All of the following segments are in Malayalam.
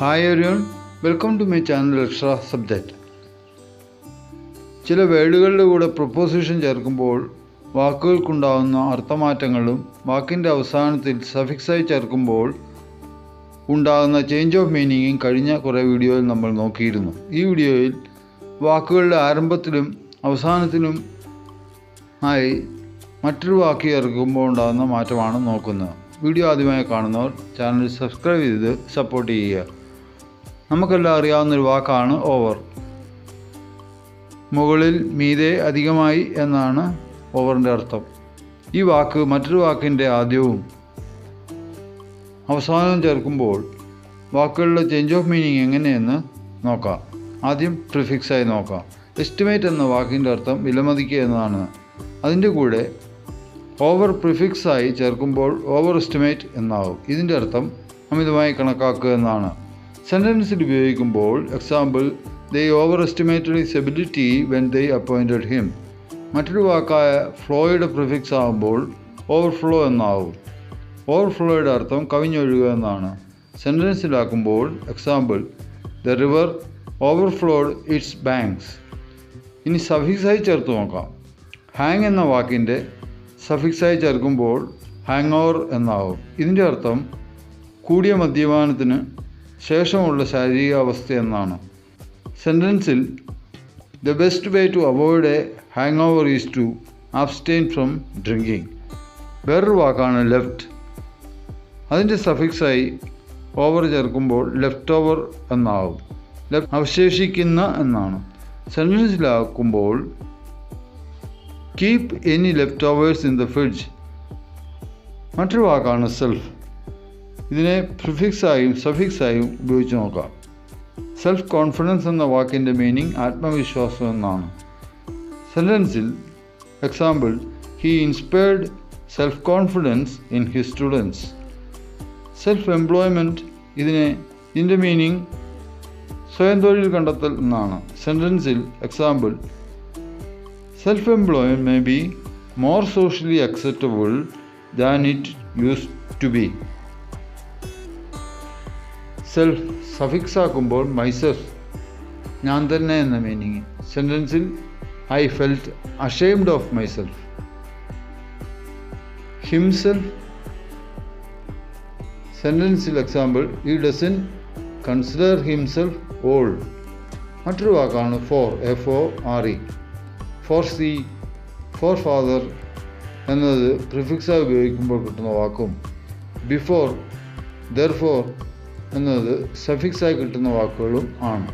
Hi everyone, welcome to my channel extra subject. ചില വേർഡുകളുടെ കൂടെ പ്രൊപ്പോസിഷൻ ചേർക്കുമ്പോൾ വാക്കുകൾക്കുണ്ടാകുന്ന അർത്ഥമാറ്റങ്ങളും വാക്കിൻ്റെ അവസാനത്തിൽ സഫിക്സായി ചേർക്കുമ്പോൾ ഉണ്ടാകുന്ന ചേഞ്ച് ഓഫ് മീനിങ്ങും കഴിഞ്ഞ കുറേ വീഡിയോയിൽ നമ്മൾ നോക്കിയിരുന്നു. ഈ വീഡിയോയിൽ വാക്കുകളുടെ ആരംഭത്തിലും അവസാനത്തിലും ആയി മറ്റൊരു വാക്ക് ചേർക്കുമ്പോൾ ഉണ്ടാകുന്ന മാറ്റമാണ് നോക്കുന്നത്. വീഡിയോ ആദ്യമായി കാണുന്നവർ ചാനൽ സബ്സ്ക്രൈബ് ചെയ്ത് സപ്പോർട്ട് ചെയ്യുക. നമുക്കെല്ലാം അറിയാവുന്നൊരു വാക്കാണ് ഓവർ. മുകളിൽ, മീതെ, അധികമായി എന്നാണ് ഓവറിൻ്റെ അർത്ഥം. ഈ വാക്ക് മറ്റൊരു വാക്കിൻ്റെ ആദ്യവും അവസാനവും ചേർക്കുമ്പോൾ വാക്കുകളുടെ ചേഞ്ച് ഓഫ് മീനിങ് എങ്ങനെയെന്ന് നോക്കാം. ആദ്യം പ്രിഫിക്സായി നോക്കാം. എസ്റ്റിമേറ്റ് എന്ന വാക്കിൻ്റെ അർത്ഥം വിലമതിക്കുക എന്നതാണ്. അതിൻ്റെ കൂടെ ഓവർ പ്രിഫിക്സായി ചേർക്കുമ്പോൾ ഓവർ എസ്റ്റിമേറ്റ് എന്നാവും. ഇതിൻ്റെ അർത്ഥം അമിതമായി കണക്കാക്കുക എന്നാണ്. സെൻറ്റൻസിൽ ഉപയോഗിക്കുമ്പോൾ example, they over estimated his ability when they appointed him. മറ്റൊരു വാക്കായ ഫ്ലോയുടെ പ്രിഫിക്സ് ആകുമ്പോൾ ഓവർഫ്ലോ എന്നാവും. ഓവർഫ്ലോയുടെ അർത്ഥം കവിഞ്ഞൊഴുകുക എന്നാണ്. സെൻറ്റൻസിലാക്കുമ്പോൾ example, the river overflowed its banks. ഇനി സഫിക്സായി ചേർത്ത് നോക്കാം. ഹാങ് എന്ന വാക്കിൻ്റെ സഫിക്സായി ചേർക്കുമ്പോൾ ഹാങ് ഓവർ എന്നാവും. ഇതിൻ്റെ അർത്ഥം കൂടിയ മദ്യപാനത്തിന് ശേഷമുള്ള ശാരീരികാവസ്ഥ എന്നാണ്. സെൻറ്റൻസിൽ the best way to avoid a hangover is to abstain from drinking. വേറൊരു വാക്കാണ് ലെഫ്റ്റ്. അതിൻ്റെ സഫിക്സായി ഓവർ ചേർക്കുമ്പോൾ ലെഫ്റ്റ് ഓവർ എന്നാവും. ലെഫ്റ്റ് അവശേഷിക്കുന്ന എന്നാണ്. സെൻറ്റൻസിലാക്കുമ്പോൾ keep any leftovers in the fridge. മറ്റൊരു വാക്കാണ് സെൽഫ്. ഇതിനെ പ്രിഫിക്സായും സഫിക്സായും ഉപയോഗിച്ച് നോക്കാം. സെൽഫ് കോൺഫിഡൻസ് എന്ന വാക്കിൻ്റെ മീനിങ് ആത്മവിശ്വാസം എന്നാണ്. സെൻറ്റൻസിൽ example, he inspired self confidence in his students. Self employment, ഇതിൻ്റെ മീനിങ് സ്വയം തൊഴിൽ കണ്ടെത്തൽ എന്നാണ്. സെൻറ്റൻസിൽ example, self employment may be more socially acceptable than it used to be. Self suffix ആക്കുമ്പോൾ മൈസെൽഫ്, ഞാൻ തന്നെ എന്ന മീനിങ്. സെൻറ്റൻസിൽ I felt ashamed of myself. Himself, സെൻറ്റൻസിൽ example, he doesn't consider himself old. മറ്റൊരു വാക്കാണ് fore, FORE. Foresee, forefather എന്നത് പ്രിഫിക്സായി ഉപയോഗിക്കുമ്പോൾ കിട്ടുന്ന വാക്കും ബിഫോർ, ദെർഫോർ എന്നത് സഫിക്സായി കിട്ടുന്ന വാക്കുകളും ആണ്.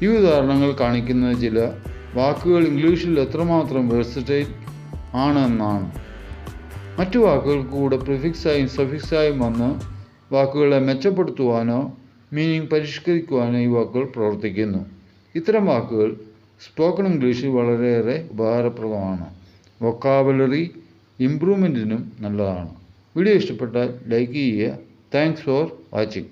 ഈ ഉദാഹരണങ്ങൾ കാണിക്കുന്ന ചില വാക്കുകൾ ഇംഗ്ലീഷിൽ എത്രമാത്രം വേഴ്സറ്റൈൽ ആണ് എന്നാണ്. മറ്റു വാക്കുകൾക്ക് കൂടെ പ്രിഫിക്സായും സഫിക്സായും വന്ന് വാക്കുകളെ മെച്ചപ്പെടുത്തുവാനോ മീനിങ് പരിഷ്കരിക്കുവാനോ ഈ വാക്കുകൾ പ്രവർത്തിക്കുന്നു. ഇത്തരം വാക്കുകൾ സ്പോക്കൺ ഇംഗ്ലീഷിൽ വളരെയേറെ ഉപകാരപ്രദമാണ്. വൊക്കാബുലറി ഇംപ്രൂവ്മെൻറ്റിനും നല്ലതാണ്. വീഡിയോ ഇഷ്ടപ്പെട്ടാൽ ലൈക്ക് ചെയ്യുക. Thanks for watching.